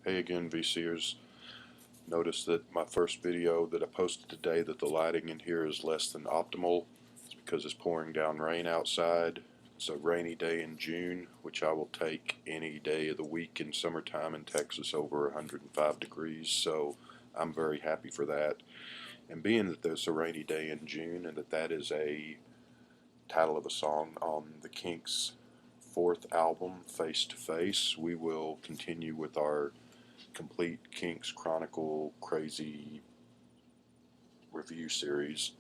Hey again, VCers. Notice that my first video that I posted today that the lighting in here is less than optimal. It's because it's pouring down rain outside. It's a rainy day in June, which I will take any day of the week in summertime in Texas over 105 degrees, so I'm very happy for that. And being that there's a rainy day in June and that is a title of a song on the Kinks' fourth album, Face to Face, we will continue with our complete Kinks Chronicle Crazy review series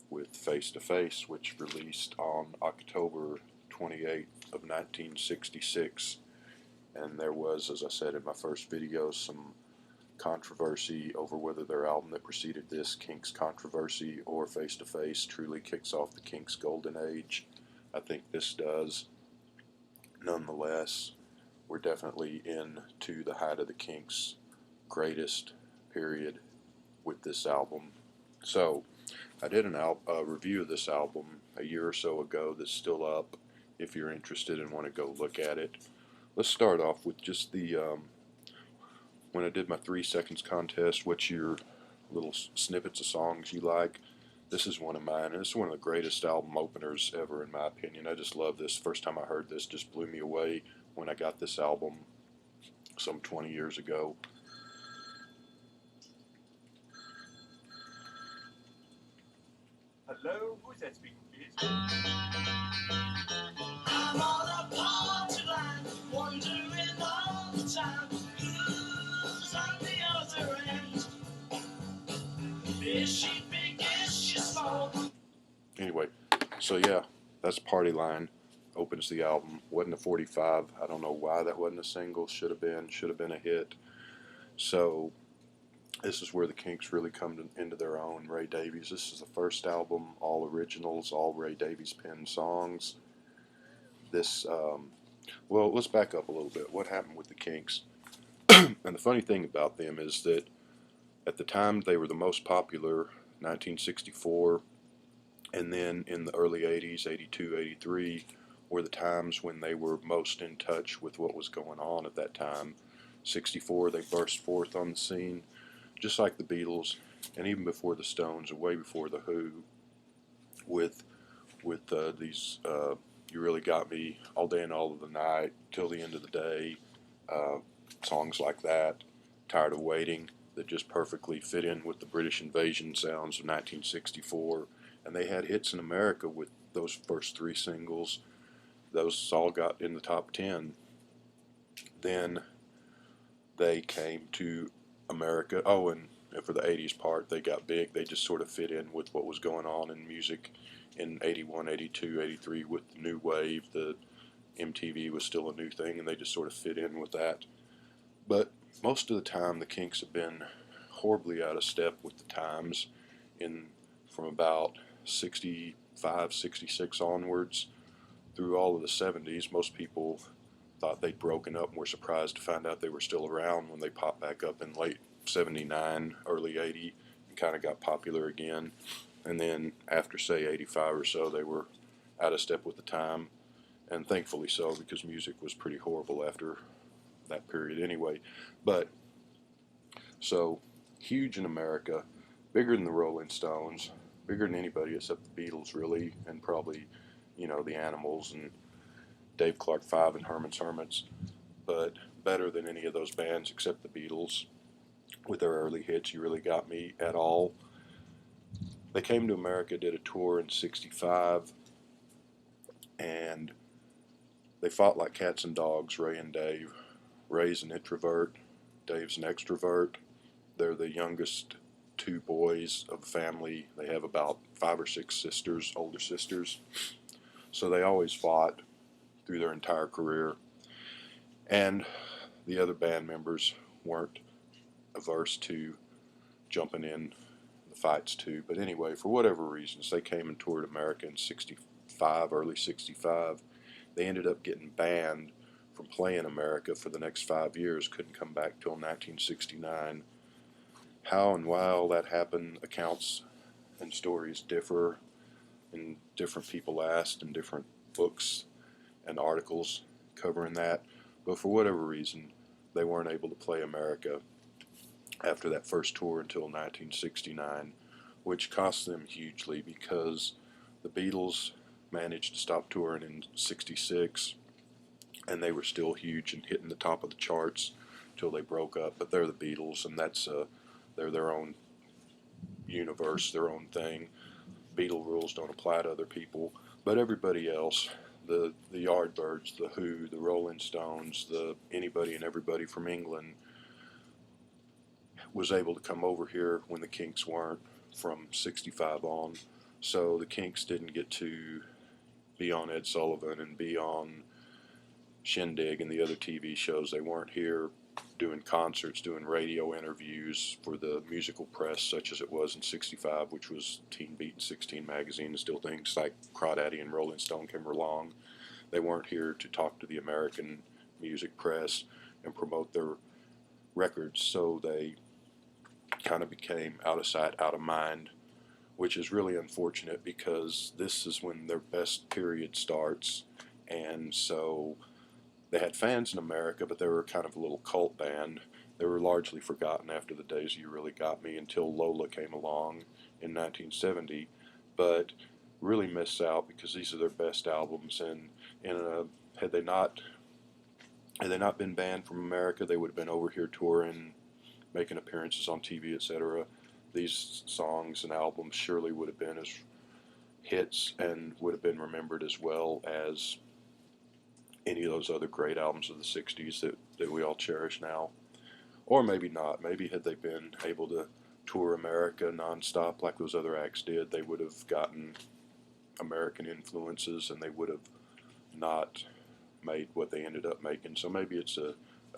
with Face to Face, which released on October 28th of 1966. And there was, as I said in my first video, some controversy over whether their album that preceded this, Kinks Controversy or Face to Face, truly kicks off the Kinks Golden Age. I think this does. Nonetheless, we're definitely into the height of the Kinks' greatest period with this album. So, I did a review of this album a year or so ago that's still up if you're interested and want to go look at it. Let's start off with just when I did my 3 seconds contest, what's your little snippets of songs you like? This is one of mine, and it's one of the greatest album openers ever in my opinion. I just love this. First time I heard this just blew me away when I got this album some 20 years ago. Hello, who's that speaking, please? I'm on a party line, wondering all the time who's on the other end. Is she big, is she small? Anyway, so yeah, that's Party Line. Opens the album. Wasn't a 45. I don't know why that wasn't a single. Should have been a hit. So this is where the Kinks really come into their own. Ray Davies. This is the first album, all originals, all Ray Davies penned songs. Well, let's back up a little bit. What happened with the Kinks? And the funny thing about them is that at the time they were the most popular, 1964, and then in the early 80s, 82, 83, were the times when they were most in touch with what was going on at that time. 64, they burst forth on the scene, just like the Beatles, and even before the Stones, and way before the Who, with these You Really Got Me, All Day and All of the Night, Till the End of the Day, songs like that, Tired of Waiting, that just perfectly fit in with the British invasion sounds of 1964. And they had hits in America with those first 3 singles. Those all got in the top 10. Then they came to America. Oh, and for the 80s part, they got big. They just sort of fit in with what was going on in music in 81, 82, 83 with the new wave. The MTV was still a new thing, and they just sort of fit in with that. But most of the time, the Kinks have been horribly out of step with the times from about 65, 66 onwards through all of the 70s. Most people thought they'd broken up and were surprised to find out they were still around when they popped back up in late 79, early 80, and kind of got popular again. And then after, say, 85 or so, they were out of step with the time, and thankfully so, because music was pretty horrible after that period anyway. But, so, huge in America, bigger than the Rolling Stones, bigger than anybody except the Beatles, really, and probably, the Animals and Dave Clark 5 and Herman's Hermits, but better than any of those bands except the Beatles with their early hits, You Really Got Me, at all. They came to America, did a tour in 65, and they fought like cats and dogs, Ray and Dave. Ray's an introvert, Dave's an extrovert. They're the youngest 2 boys of a family. They have about 5 or 6 sisters, older sisters. So they always fought through their entire career. And the other band members weren't averse to jumping in the fights too. But anyway, for whatever reasons, they came and toured America in 65, early 65. They ended up getting banned from playing America for the next 5 years, couldn't come back till 1969. How and why all that happened, accounts and stories differ, and different people asked, and different books and articles covering that. But for whatever reason, they weren't able to play America after that first tour until 1969, which cost them hugely because the Beatles managed to stop touring in '66, and they were still huge and hitting the top of the charts till they broke up. But they're the Beatles, and they're their own universe, their own thing. Beatle rules don't apply to other people, but everybody else, the Yardbirds, the Who, the Rolling Stones, the anybody and everybody from England was able to come over here when the Kinks weren't from '65 on. So the Kinks didn't get to be on Ed Sullivan and be on Shindig and the other TV shows. They weren't here doing concerts, doing radio interviews for the musical press, such as it was in '65, which was Teen Beat and 16 magazine, and still things like Crawdaddy and Rolling Stone came along. They weren't here to talk to the American music press and promote their records, so they kind of became out of sight, out of mind, which is really unfortunate because this is when their best period starts. And so they had fans in America, but they were kind of a little cult band. They were largely forgotten after the days You Really Got Me until Lola came along in 1970, but really miss out because these are their best albums. And had they not been banned from America, they would have been over here touring, making appearances on TV, etc. These songs and albums surely would have been as hits and would have been remembered as well as any of those other great albums of the '60s that we all cherish now. Or maybe not. Maybe had they been able to tour America nonstop like those other acts did, they would have gotten American influences and they would have not made what they ended up making. So maybe it's a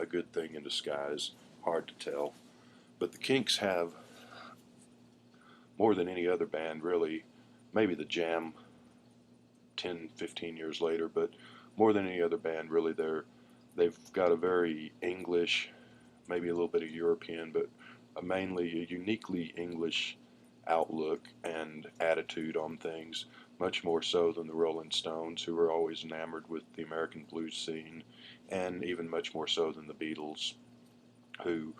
good thing in disguise. Hard to tell. But the Kinks have, more than any other band really, maybe the Jam 10, 15 years later, but more than any other band really, they've got a very English, maybe a little bit of European, but mainly a uniquely English outlook and attitude on things, much more so than the Rolling Stones, who were always enamored with the American blues scene, and even much more so than the Beatles, who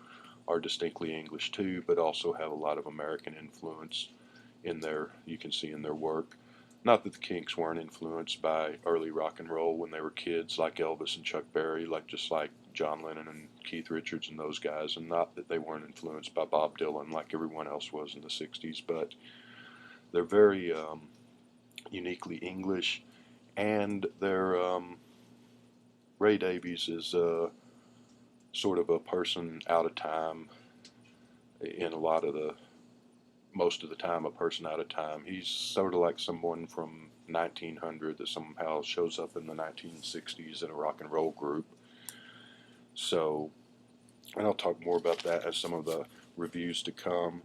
are distinctly English too, but also have a lot of American influence in you can see in their work. Not that the Kinks weren't influenced by early rock and roll when they were kids, like Elvis and Chuck Berry, just like John Lennon and Keith Richards and those guys, and not that they weren't influenced by Bob Dylan like everyone else was in the '60s, but they're very uniquely English, and Ray Davies is sort of a person out of time in most of the time, a person out of time. He's sort of like someone from 1900 that somehow shows up in the 1960s in a rock and roll group. So, and I'll talk more about that as some of the reviews to come.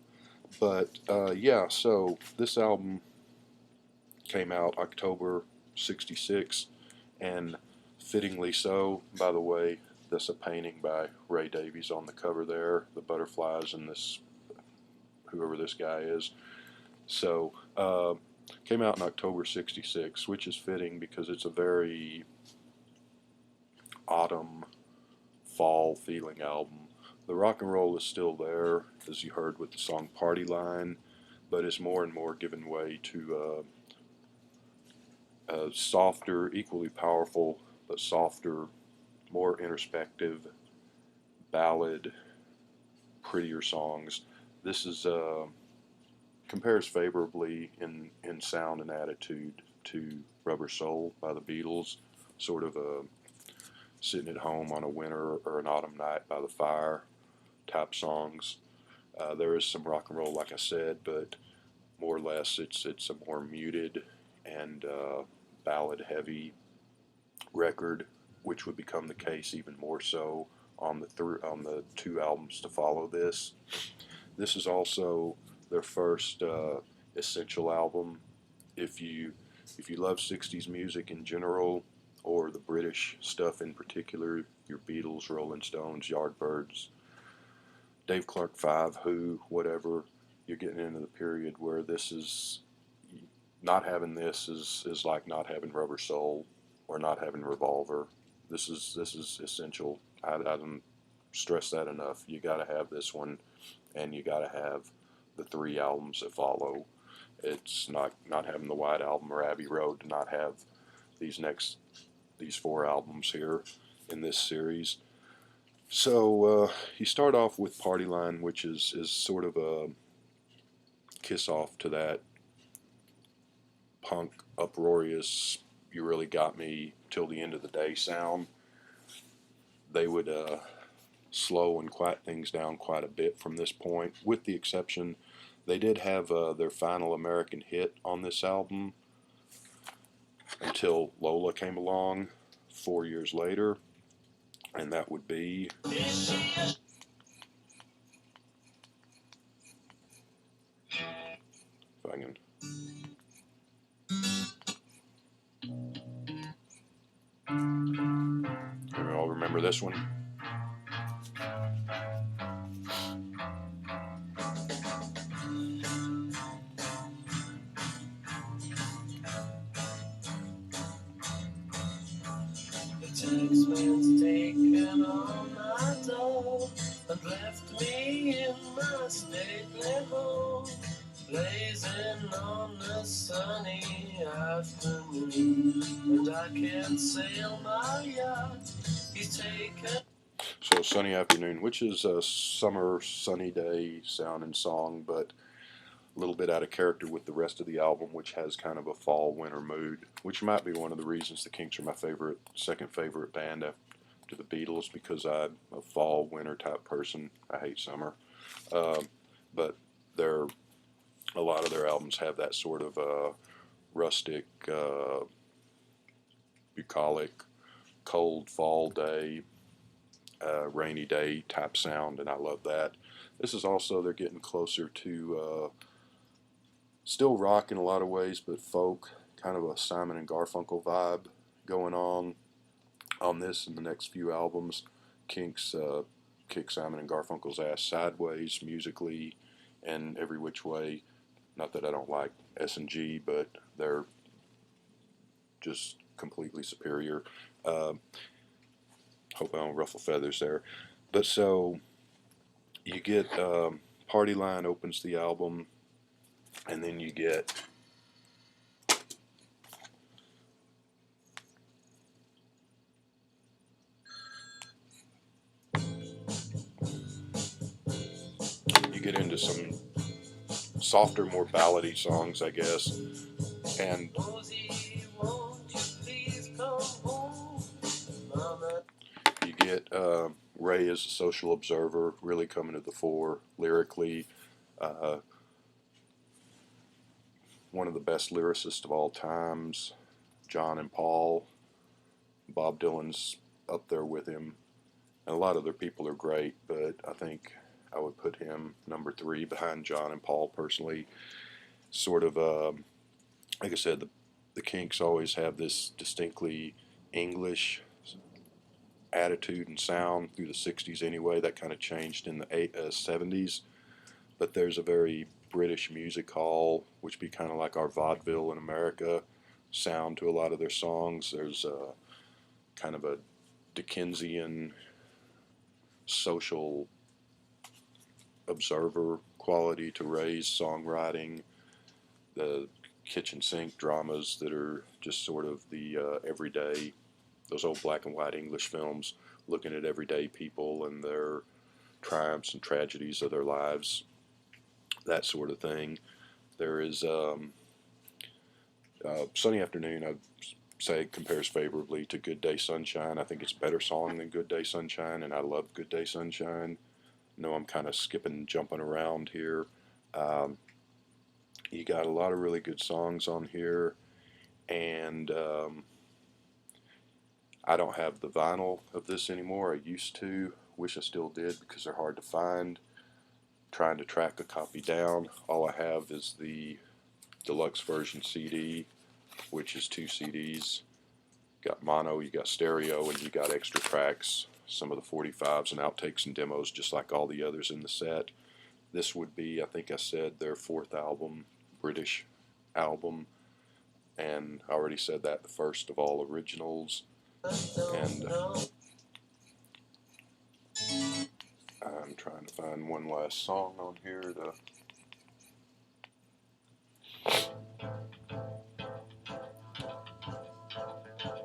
But yeah, so this album came out October '66, and fittingly so, by the way. That's a painting by Ray Davies on the cover there, the butterflies and this, whoever this guy is. So, came out in October '66, which is fitting because it's a very autumn, fall feeling album. The rock and roll is still there, as you heard with the song Party Line, but it's more and more giving way to softer, equally powerful, but softer, more introspective, ballad, prettier songs. This is compares favorably in sound and attitude to Rubber Soul by the Beatles, sort of sitting at home on a winter or an autumn night by the fire type songs. There is some rock and roll, like I said, but more or less it's a more muted and ballad heavy record, which would become the case even more so on the two albums to follow this. This is also their first essential album. If you love '60s music in general, or the British stuff in particular, your Beatles, Rolling Stones, Yardbirds, Dave Clark 5, Who, whatever, you're getting into the period where this is not having this is like not having Rubber Soul or not having Revolver. This is essential. I don't stress that enough. You got to have this one, and you got to have the 3 albums that follow. It's not having the White Album or Abbey Road to not have these 4 albums here in this series. So you start off with Party Line, which is sort of a kiss off to that punk, uproarious, you really got me till the end of the day sound. They would slow and quiet things down quite a bit from this point, with the exception they did have their final American hit on this album until Lola came along 4 years later, and that would be if I can. You all remember this one? Taxman's taken on my door and left me in my stately home, blazing on a sunny afternoon, and I can't sail my yacht. He's taken. So Sunny Afternoon, which is a summer sunny day sound and song, but a little bit out of character with the rest of the album, which has kind of a fall winter mood, which might be one of the reasons the Kinks are my second favorite band after the Beatles, because I'm a fall winter type person. I hate summer, but a lot of their albums have that sort of rustic, bucolic, cold fall day, rainy day type sound, and I love that. This is also, they're getting closer to still rock in a lot of ways, but folk, kind of a Simon and Garfunkel vibe going on this and the next few albums. Kinks kick Simon and Garfunkel's ass sideways musically and every which way. Not that I don't like S&G, but they're just completely superior. Hope I don't ruffle feathers there. But so you get Party Line opens the album, and then you get into some softer, more ballady songs, I guess. And you get Ray as a social observer really coming to the fore lyrically. One of the best lyricists of all times, John and Paul. Bob Dylan's up there with him, and a lot of other people are great, but I think I would put him number 3 behind John and Paul personally. Sort of, like I said, the Kinks always have this distinctly English attitude and sound through the 60s anyway. That kind of changed in the 70s, but there's a very British music hall, which be kind of like our vaudeville in America sound to a lot of their songs. There's kind of a Dickensian social observer quality to Ray's songwriting. The kitchen sink dramas that are just sort of the everyday, those old black and white English films looking at everyday people and their triumphs and tragedies of their lives, that sort of thing. There is Sunny Afternoon, I'd say, compares favorably to Good Day Sunshine. I think it's a better song than Good Day Sunshine, and I love Good Day Sunshine. I know I'm kind of skipping, jumping around here. You got a lot of really good songs on here, and I don't have the vinyl of this anymore. I used to. Wish I still did, because they're hard to find. Trying to track a copy down. All I have is the deluxe version CD, which is 2 CDs. You got mono, you got stereo, and you got extra tracks, some of the 45s and outtakes and demos, just like all the others in the set. This would be, I think I said, their 4th album, British album, and I already said that, the first of all originals. And trying to find one last song on here to.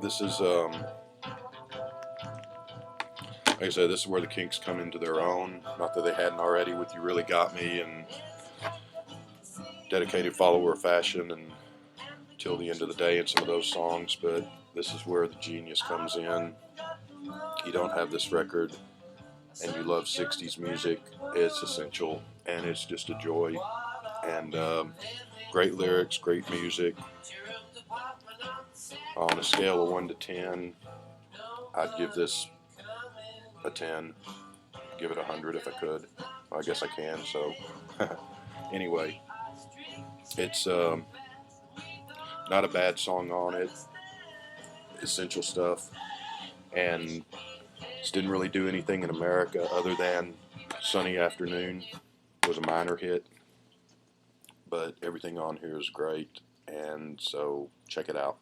This is, like I said, this is where the Kinks come into their own. Not that they hadn't already with You Really Got Me and Dedicated Follower of Fashion and Till the End of the Day and some of those songs, but this is where the genius comes in. You don't have this record and you love 60s music, it's essential and it's just a joy. And great lyrics, great music. On a scale of 1 to 10, I'd give this a 10. Give it 100 if I could. Well, I guess I can, so. Anyway, it's not a bad song on it. Essential stuff. And just didn't really do anything in America other than Sunny Afternoon was a minor hit. But everything on here is great, and so check it out.